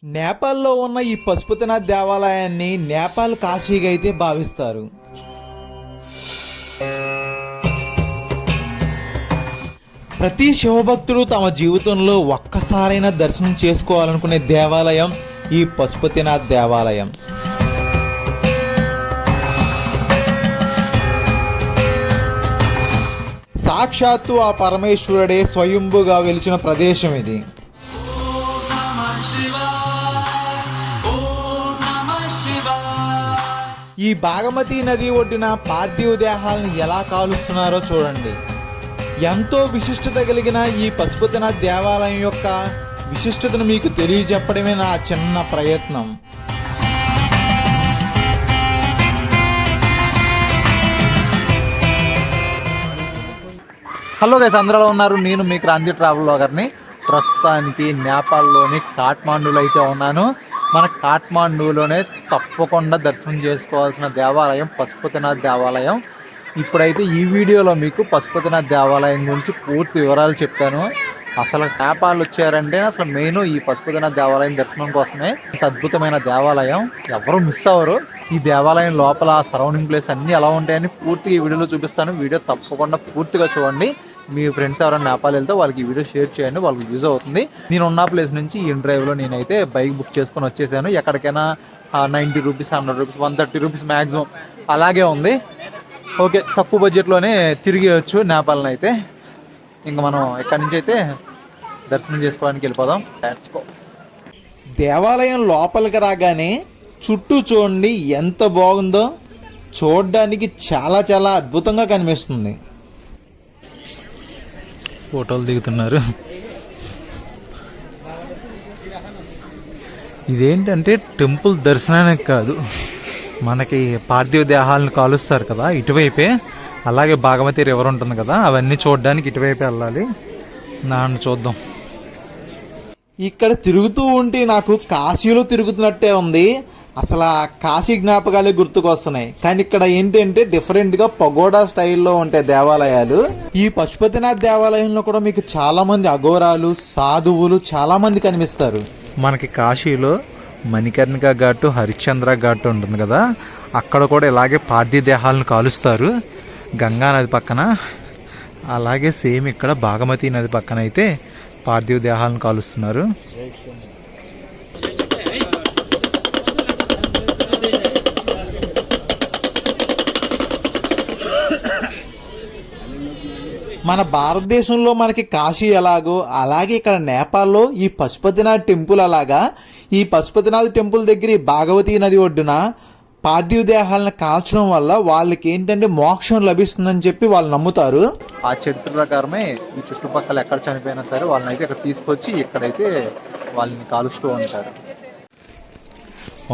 నేపాల్లో ఉన్న ఈ పశుపతినాథ్ దేవాలయాన్ని నేపాల్ కాశీగా అయితే భావిస్తారు. ప్రతి శివభక్తుడు తమ జీవితంలో ఒక్కసారైనా దర్శనం చేసుకోవాలనుకునే దేవాలయం ఈ పశుపతినాథ్ దేవాలయం. సాక్షాత్తు ఆ పరమేశ్వరుడే స్వయంభుగా వెలిచిన ప్రదేశం ఇది. ఈ బాగమతి నది ఒడ్డున పార్థివ దేహాలను ఎలా కాలుస్తున్నారో చూడండి. ఎంతో విశిష్టత కలిగిన ఈ పశుపతినాథ్ దేవాలయం యొక్క విశిష్టతను మీకు తెలియజెప్పడమే నా చిన్న ప్రయత్నం. హలో గైస్, అందరూ ఉన్నారు. నేను మీ క్రాంతి ట్రావెల్ బ్లాగర్ని. ప్రస్తుతానికి నేపాల్లోని కాఠ్మాండూలో అయితే ఉన్నాను. మన కాఠ్మాండూలోనే తప్పకుండా దర్శనం చేసుకోవాల్సిన దేవాలయం పశుపతినాథ్ దేవాలయం. ఇప్పుడైతే ఈ వీడియోలో మీకు పశుపతినాథ్ దేవాలయం గురించి పూర్తి వివరాలు చెప్తాను. అసలు నేపాల్ వచ్చారంటే అసలు మెయిన్ ఈ పశుపతినాథ్ దేవాలయం దర్శనం కోసమే. ఇంత అద్భుతమైన దేవాలయం, ఎవరు మిస్ అవ్వరు. ఈ దేవాలయం లోపల సరౌండింగ్ ప్లేస్ అన్నీ ఎలా ఉంటాయని పూర్తిగా ఈ వీడియోలో చూపిస్తాను. వీడియో తప్పకుండా పూర్తిగా చూడండి. మీ ఫ్రెండ్స్ ఎవరైనా నేపాల్ వెళ్తే వాళ్ళకి ఈ వీడియో షేర్ చేయండి, వాళ్ళకి యూజ్ అవుతుంది. నేను ఉన్న ప్లేస్ నుంచి ఇన్ డ్రైవ్లో నేనైతే బైక్ బుక్ చేసుకొని వచ్చేసాను. ఎక్కడికైనా 90 రూపీస్, 100 రూపీస్, 130 రూపీస్ మ్యాక్సిమం అలాగే ఉంది. ఓకే, తక్కువ బడ్జెట్లోనే తిరిగేయచ్చు నేపాల్ని అయితే. ఇంకా మనం ఎక్కడి నుంచి అయితే దర్శనం చేసుకోవడానికి వెళ్ళిపోదాం. దేవాలయం లోపలికి రాగానే చుట్టూ చూడండి ఎంత బాగుందో. చూడడానికి చాలా చాలా అద్భుతంగా కనిపిస్తుంది. ఫోటోలు దిగుతున్నారు. ఇదేంటంటే టెంపుల్ దర్శనానికి కాదు, మనకి పార్థివ దేహాలను కాలుస్తారు కదా ఇటువైపే. అలాగే బాగమతి రివర్ ఉంటుంది కదా, అవన్నీ చూడడానికి ఇటువైపే వెళ్ళాలి. నాన్న చూద్దాం. ఇక్కడ తిరుగుతూ ఉంటే నాకు కాశీలో తిరుగుతున్నట్టే ఉంది. అసలు ఆ కాశీ జ్ఞాపకాలే గుర్తుకొస్తున్నాయి. కానీ ఇక్కడ ఏంటంటే డిఫరెంట్గా పగోడా స్టైల్లో ఉంటాయి దేవాలయాలు. ఈ పశుపతినాథ్ దేవాలయంలో కూడా మీకు చాలా మంది అఘోరాలు, సాధువులు చాలా మంది కనిపిస్తారు. మనకి కాశీలో మణికర్ణిక ఘాటు, హరిశ్చంద్ర ఘాటు ఉంటుంది కదా, అక్కడ కూడా ఇలాగే పార్థివ దేహాలను కాలుస్తారు గంగా నది పక్కన. అలాగే సేమ్ ఇక్కడ బాగమతి నది పక్కన అయితే పార్థివ దేహాలను కాలుస్తున్నారు. మన భారతదేశంలో మనకి కాశీ ఎలాగో అలాగే ఇక్కడ నేపాల్లో ఈ పశుపతినాథ్ టెంపుల్ అలాగా. ఈ పశుపతినాథ్ టెంపుల్ దగ్గర భాగవతి నది ఒడ్డున పార్థివ దేహాలను కాల్చడం వల్ల వాళ్ళకి ఏంటంటే మోక్షం లభిస్తుందని చెప్పి వాళ్ళు నమ్ముతారు. ఆ చరిత్ర ప్రకారమే ఈ చుట్టుపక్కల ఎక్కడ చనిపోయినా సరే వాళ్ళని అయితే ఇక్కడ తీసుకొచ్చి ఇక్కడైతే వాళ్ళని కాలుస్తూ ఉంటారు.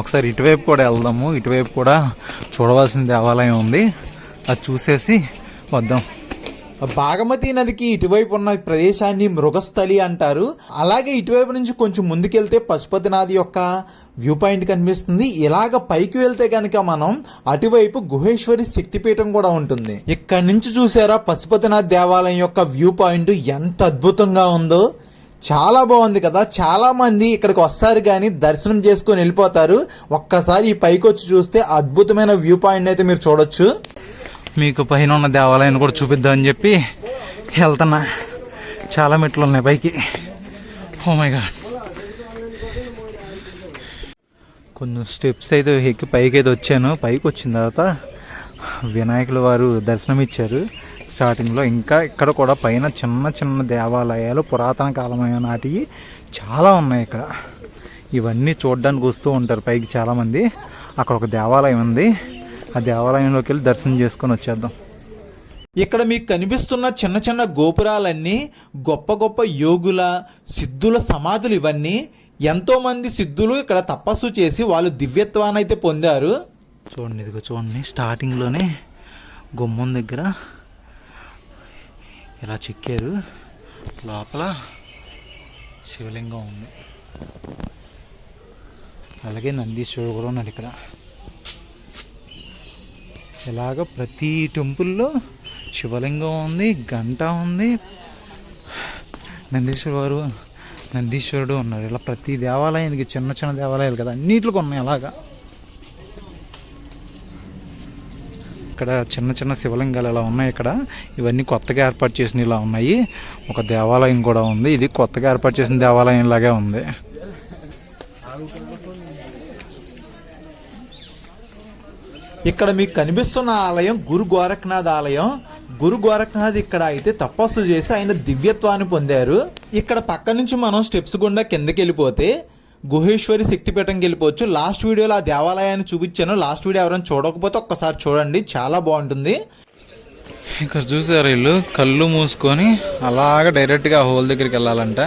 ఒకసారి ఇటువైపు కూడా వెళ్దాము. ఇటువైపు కూడా చూడవలసిన దేవాలయం ఉంది, అది చూసేసి వద్దాం. బాగమతి నదికి ఇటువైపు ఉన్న ప్రదేశాన్ని మృగస్థలి అంటారు. అలాగే ఇటువైపు నుంచి కొంచెం ముందుకెళ్తే పశుపతినాథ్ యొక్క వ్యూ పాయింట్ కనిపిస్తుంది. ఇలాగ పైకి వెళ్తే కనుక మనం అటువైపు గుహేశ్వరి శక్తిపీఠం కూడా ఉంటుంది. ఇక్కడ నుంచి చూసారా పశుపతినాథ్ దేవాలయం యొక్క వ్యూ పాయింట్ ఎంత అద్భుతంగా ఉందో. చాలా బాగుంది కదా. చాలా మంది ఇక్కడికి వస్తారు కానీ దర్శనం చేసుకొని వెళ్ళిపోతారు. ఒక్కసారి ఈ పైకి వచ్చి చూస్తే అద్భుతమైన వ్యూ పాయింట్ అయితే మీరు చూడొచ్చు. మీకు పైన ఉన్న దేవాలయాన్ని కూడా చూపిద్దామని చెప్పి వెళ్తున్నా. చాలా మెట్లు ఉన్నాయి పైకి. ఓ మై గాడ్, కొన్ని స్టెప్స్ అయితే ఎక్కి పైకి అయితే వచ్చాను. పైకి వచ్చిన తర్వాత వినాయకుల వారు దర్శనం ఇచ్చారు స్టార్టింగ్లో. ఇంకా ఇక్కడ కూడా పైన చిన్న చిన్న దేవాలయాలు పురాతన కాలమైన నాటివి చాలా ఉన్నాయి ఇక్కడ. ఇవన్నీ చూడడానికి వస్తూ ఉంటారు పైకి చాలామంది. అక్కడ ఒక దేవాలయం ఉంది, ఆ దేవాలయంలోకి వెళ్ళి దర్శనం చేసుకొని వచ్చేద్దాం. ఇక్కడ మీకు కనిపిస్తున్న చిన్న చిన్న గోపురాలన్నీ గొప్ప గొప్ప యోగుల, సిద్ధుల సమాధులు. ఇవన్నీ ఎంతో మంది సిద్ధులు ఇక్కడ తపస్సు చేసి వాళ్ళు దివ్యత్వాన్ని అయితే పొందారు. చూడండి, ఇదిగో చూడండి, స్టార్టింగ్లోనే గుమ్మం దగ్గర ఇలా చెక్కారు. లోపల శివలింగం ఉంది, అలాగే నందీశ్వరుడు కూడా ఉన్నాడు ఇక్కడ. ఇలాగ ప్రతి టెంపుల్లో శివలింగం ఉంది, గంట ఉంది, నందీశ్వర వారు నందీశ్వరుడు ఉన్నారు. ఇలా ప్రతి దేవాలయానికి చిన్న చిన్న దేవాలయాలు కదా అన్నిటికి ఉన్నాయి అలాగా. ఇక్కడ చిన్న చిన్న శివలింగాలు ఇలా ఉన్నాయి. ఇక్కడ ఇవన్నీ కొత్తగా ఏర్పాటు చేసిన ఇలా ఉన్నాయి. ఒక దేవాలయం కూడా ఉంది. ఇది కొత్తగా ఏర్పాటు చేసిన దేవాలయం లాగే ఉంది. ఇక్కడ మీకు కనిపిస్తున్న ఆలయం గురు గోరఖ్నాథ్ ఆలయం. గురు గోరఖ్నాథ్ ఇక్కడ అయితే తపస్సు చేసి ఆయన దివ్యత్వాన్ని పొందారు. ఇక్కడ పక్క నుంచి మనం స్టెప్స్ గుండా కిందకి వెళ్ళిపోతే గుహేశ్వరి శక్తిపీఠంకి వెళ్ళిపోవచ్చు. లాస్ట్ వీడియోలో ఆ దేవాలయాన్ని చూపించాను. లాస్ట్ వీడియో ఎవరైనా చూడకపోతే ఒక్కసారి చూడండి, చాలా బాగుంటుంది. ఇక్కడ చూసారు వీళ్ళు కళ్ళు మూసుకొని అలాగ డైరెక్ట్గా హోల్ దగ్గరికి వెళ్ళాలంట.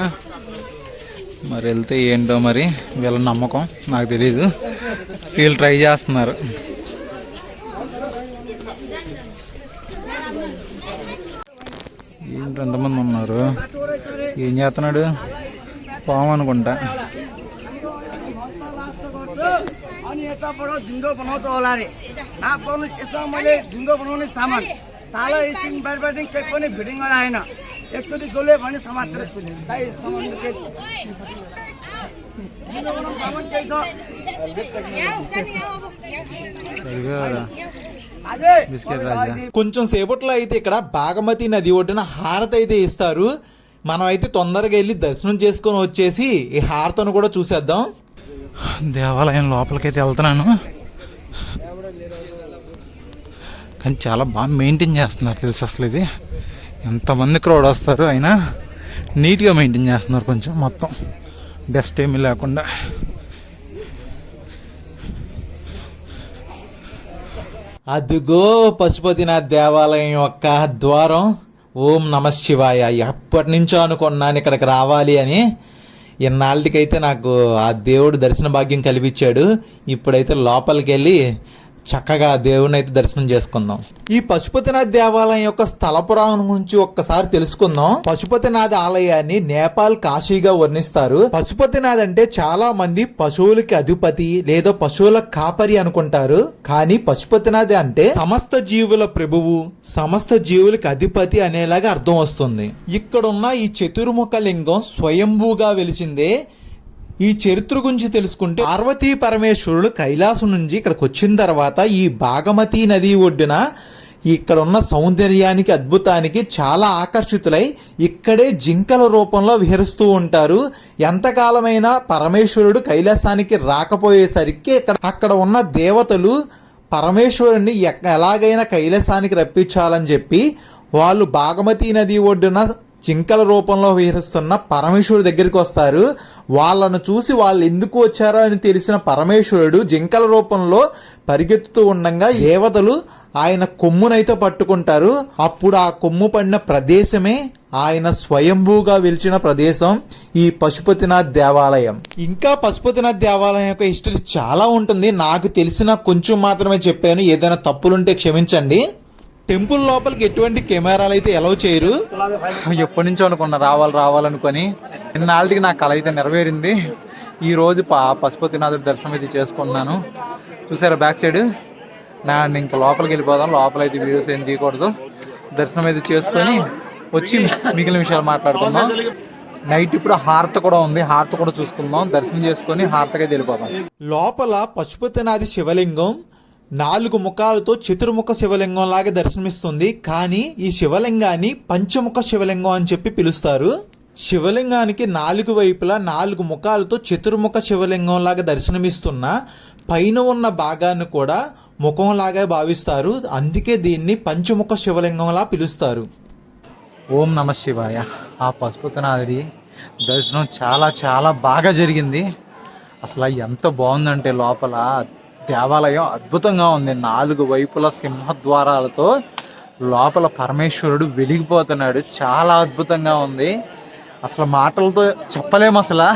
మరి వెళ్తే ఏంటో మరి వీళ్ళ నమ్మకం నాకు తెలీదు. వీళ్ళు ట్రై చేస్తున్నారు. ఏంటి ఎంతమంది ఉన్నారు? ఏం చేస్తున్నాడు? పాము అనుకుంటా. अनि यता पर झुङ्गो बनाउँछ होला रे ना पर्नु यसमा मैले झुङ्गो बनाउने सामान ताल एकछिन बाहिर केही पनि फिटिङ गराएन एकचोटि जसले भने सामान केही కొంచెం సేపట్లో అయితే ఇక్కడ బాగమతి నది ఒడ్డున హారతి అయితే ఇస్తారు. మనం అయితే తొందరగా వెళ్ళి దర్శనం చేసుకొని వచ్చేసి ఈ హారతను కూడా చూసేద్దాం. దేవాలయం లోపలికైతే వెళ్తున్నాను, కానీ చాలా బాగా మెయింటైన్ చేస్తున్నారు తెలుసు. అసలు ఇది ఎంతమంది క్రౌడ్ వస్తారు, అయినా నీట్గా మెయింటైన్ చేస్తున్నారు. కొంచెం మొత్తం డస్ట్ ఏమీ లేకుండా. అదిగో పశుపతినాథ్ దేవాలయం యొక్క ద్వారం. ఓం నమ శివాయ. ఎప్పటి నుంచో అనుకున్నాను ఇక్కడికి రావాలి అని. ఇన్నాళ్ళకైతే నాకు ఆ దేవుడు దర్శన భాగ్యం కల్పించాడు. ఇప్పుడైతే లోపలికి వెళ్ళి చక్కగా దేవుడిని అయితే దర్శనం చేసుకుందాం. ఈ పశుపతినాథ్ దేవాలయం యొక్క స్థల పురాణం గురించి ఒక్కసారి తెలుసుకుందాం. పశుపతినాథ్ ఆలయాన్ని నేపాల్ కాశీగా వర్ణిస్తారు. పశుపతినాథ్ అంటే చాలా మంది పశువులకి అధిపతి లేదా పశువుల కాపరి అనుకుంటారు. కానీ పశుపతినాథ్ అంటే సమస్త జీవుల ప్రభువు, సమస్త జీవులకి అధిపతి అనేలాగా అర్థం వస్తుంది. ఇక్కడున్న ఈ చతుర్ముఖ లింగం స్వయంభూగా వెలిసిందే. ఈ చరిత్ర గురించి తెలుసుకుంటే పార్వతీ పరమేశ్వరుడు కైలాసం నుంచి ఇక్కడికి వచ్చిన తర్వాత ఈ బాగమతి నది ఒడ్డున ఇక్కడ ఉన్న సౌందర్యానికి అద్భుతానికి చాలా ఆకర్షితులై ఇక్కడే జింకల రూపంలో విహరిస్తూ ఉంటారు. ఎంతకాలమైనా పరమేశ్వరుడు కైలాసానికి రాకపోయేసరికి అక్కడ ఉన్న దేవతలు పరమేశ్వరుణ్ణి ఎలాగైనా కైలాసానికి రప్పించాలని చెప్పి వాళ్ళు బాగమతి నది ఒడ్డున జింకల రూపంలో విహరిస్తున్న పరమేశ్వరుడు దగ్గరికి వస్తారు. వాళ్ళను చూసి వాళ్ళు ఎందుకు వచ్చారో అని తెలిసిన పరమేశ్వరుడు జింకల రూపంలో పరిగెత్తుతూ ఉండగా దేవతలు ఆయన కొమ్మునైతే పట్టుకుంటారు. అప్పుడు ఆ కొమ్ము పడిన ప్రదేశమే ఆయన స్వయంభూగా వెలిచిన ప్రదేశం ఈ పశుపతినాథ్ దేవాలయం. ఇంకా పశుపతినాథ్ దేవాలయం యొక్క హిస్టరీ చాలా ఉంటుంది. నాకు తెలిసిన కొంచెం మాత్రమే చెప్పాను. ఏదైనా తప్పులుంటే క్షమించండి. టెంపుల్ లోపలికి ఎటువంటి కెమెరాలు అయితే ఎలవ్ చేయరు. ఎప్పటి నుంచో అనుకున్నా రావాలనుకొని. ఇన్నాళ్ళకి నా కళ అయితే నెరవేరింది. ఈరోజు పశుపతినాథుడి దర్శనం అయితే చేసుకున్నాను. చూసారా బ్యాక్ సైడ్. ఇంకా లోపలికి వెళ్ళిపోదాం. లోపల అయితే వీడియోస్ ఏం తీయకూడదు. దర్శనం అయితే చేసుకొని వచ్చి మిగిలిన విషయాలు మాట్లాడుకుందాం. నైట్ ఇప్పుడు హారతి కూడా ఉంది. హారతి కూడా చూసుకుందాం. దర్శనం చేసుకొని హారతికైతే వెళ్ళిపోదాం. లోపల పశుపతినాథి శివలింగం 4 ముఖాలతో చతుర్ముఖ శివలింగం లాగా దర్శనమిస్తుంది. కానీ ఈ శివలింగాన్ని పంచముఖ శివలింగం అని చెప్పి పిలుస్తారు. శివలింగానికి 4 వైపులా 4 ముఖాలతో చతుర్ముఖ శివలింగం లాగా దర్శనమిస్తున్న పైన ఉన్న భాగాన్ని కూడా ముఖంలాగా భావిస్తారు. అందుకే దీన్ని పంచముఖ శివలింగంలా పిలుస్తారు. ఓం నమ శివాయ. ఆ పశుపతినాథుడి దర్శనం చాలా చాలా బాగా జరిగింది. అసలు ఎంత బాగుందంటే లోపల దేవాలయం అద్భుతంగా ఉంది. 4 వైపుల సింహద్వారాలతో లోపల పరమేశ్వరుడు వెలిగిపోతున్నాడు. చాలా అద్భుతంగా ఉంది. అసలు మాటలతో చెప్పలేము. అసలు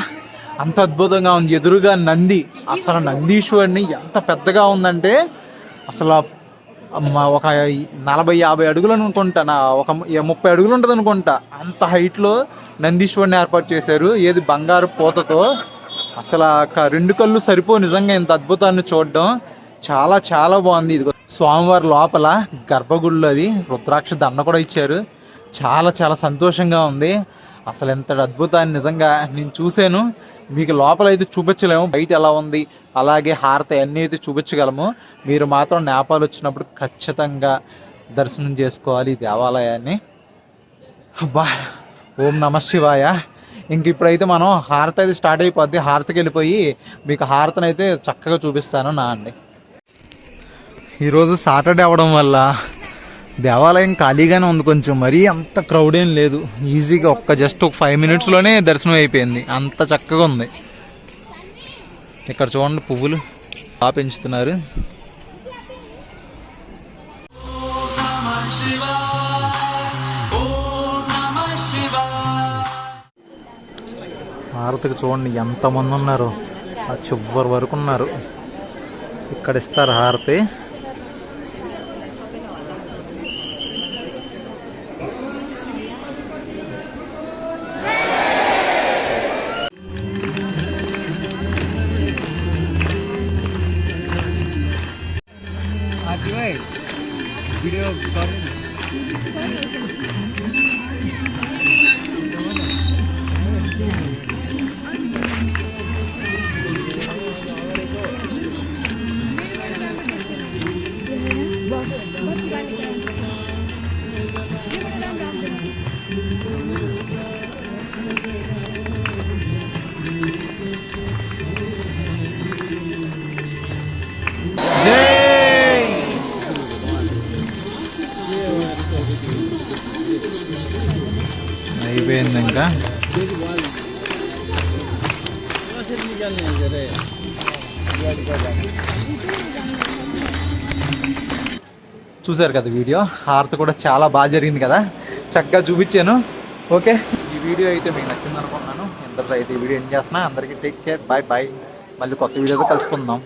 అంత అద్భుతంగా ఉంది. ఎదురుగా నంది. అసలు నందీశ్వరుడిని ఎంత పెద్దగా ఉందంటే అసలు ఒక 40-50 అడుగులు అనుకుంటా, ఒక 30 అడుగులు ఉంటుంది అనుకుంటా. అంత హైట్లో నందీశ్వరుని ఏర్పాటు చేశారు. ఏది బంగారు పూతతో. అసలు 2 కళ్ళు సరిపో నిజంగా ఇంత అద్భుతాన్ని చూడడం. చాలా చాలా బాగుంది. ఇది స్వామివారి లోపల గర్భగుడిలో అది రుద్రాక్ష దండ కూడా ఇచ్చారు. చాలా చాలా సంతోషంగా ఉంది. అసలు ఎంత అద్భుతాన్ని నిజంగా నేను చూశాను. మీకు లోపల అయితే చూపించలేము, బయట ఎలా ఉంది అలాగే హారతి అన్నీ అయితే చూపించగలము. మీరు మాత్రం నేపాల్ వచ్చినప్పుడు ఖచ్చితంగా దర్శనం చేసుకోవాలి ఈ దేవాలయాన్ని. అబ్బా, ఓం నమ శివాయ. ఇంక ఇప్పుడైతే మనం హారతి అయితే స్టార్ట్ అయిపోద్ది. హారతికి వెళ్ళిపోయి మీకు హారతిని అయితే చక్కగా చూపిస్తాను నా అండి. ఈరోజు సాటర్డే అవ్వడం వల్ల దేవాలయం ఖాళీగానే ఉంది, కొంచెం మరీ అంత క్రౌడ్ ఏం లేదు. ఈజీగా జస్ట్ ఒక 5 minutesలోనే దర్శనం అయిపోయింది, అంత చక్కగా ఉంది. ఇక్కడ చూడండి పువ్వులు బాగా పెంచుతున్నారు. హారతికి చూడండి ఎంతమంది ఉన్నారు, ఆ చివరి వరకు ఉన్నారు. ఇక్కడ ఇస్తారు హారతి. वीडियो అయిపోయింది. ఇంకా చూసారు కదా వీడియో. హారతి కూడా చాలా బాగా జరిగింది కదా, చక్కగా చూపించాను. ఓకే, ఈ వీడియో అయితే మీకు నచ్చింది అనుకున్నాను. ఇంతలో అయితే ఈ వీడియో ఎండ్ చేస్తున్నా. అందరికీ టేక్ కేర్, బాయ్ బాయ్. మళ్ళీ కొత్త వీడియోతో కలుసుకుందాం.